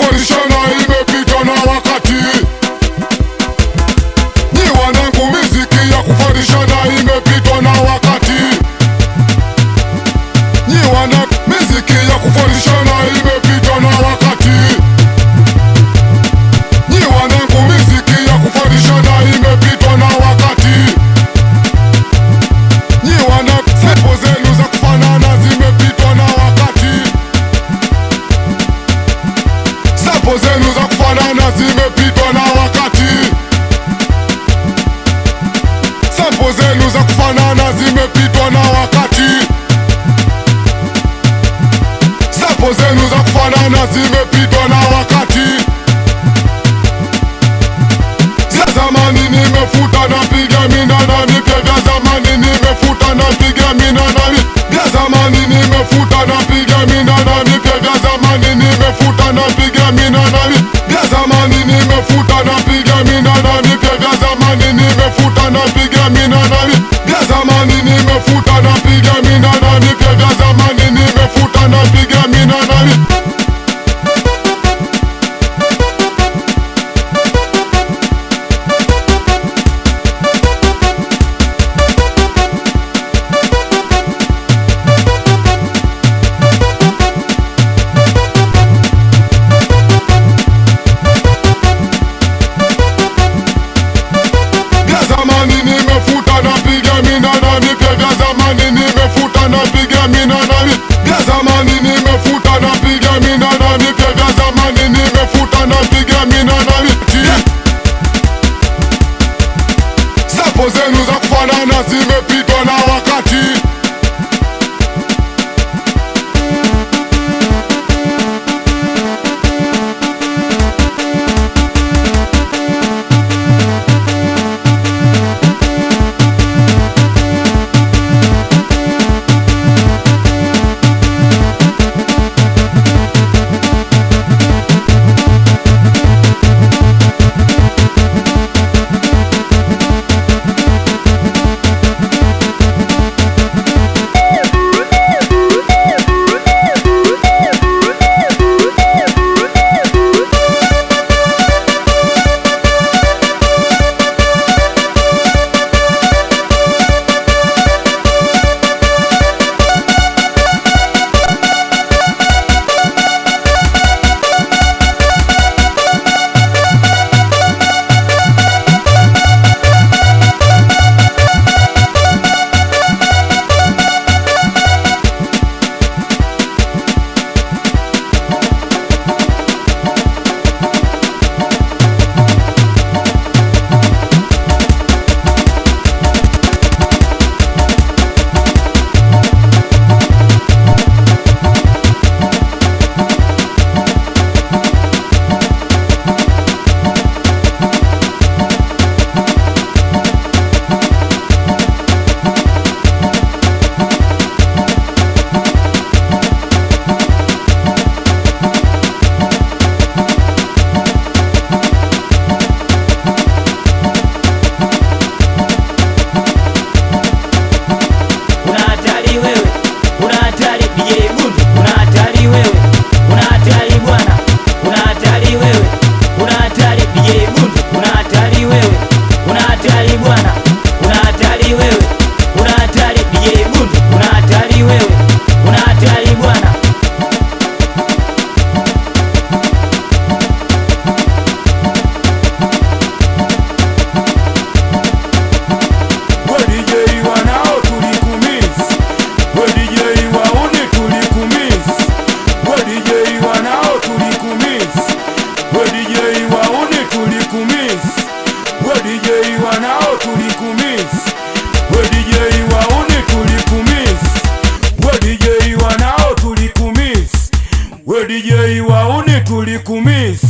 kufarishana imepitwa na wakati. Nyi wanangu, miziki ya kufarishana imepitwa na wakati. Nyi wanangu, miziki ya kufarishana imepitwa na wakati. Nyi wanangu, miziki ya kufarishana imepitwa na wakati. Nyi wanangu, sepo zenu za kufanana zimepitwa na wakati. Sepo zenu za kufanana zimepitwa na wakati. Sepo zenu za kufanana zimepitwa na wakati. Sepo zenu za kufanana zimepitwa na wakati. Za zamani nimefuta na piga minana mipya. Vya zamani nimefuta na piga minana mipya. Vya zamani nimefuta na piga minana mipya. Vya zamani nimefuta na piga minana mipya. Vya zamani nimefuta na piga minana mipya. Vya zamani nimefuta na piga minana mipya. Vya zamani nimefuta na piga minana mipya. Vya zamani nimefuta na piga minana mipya. Vya zamani nimefuta na piga minana mipya. Vya zamani nimefuta na piga minana mipya. Vya zamani nimefuta na piga minana mipya. Vya zamani nimefuta na piga minana mipya. Sepo zenu za kufanana zimepitwa na wakati. DJ wauni tulikumiss.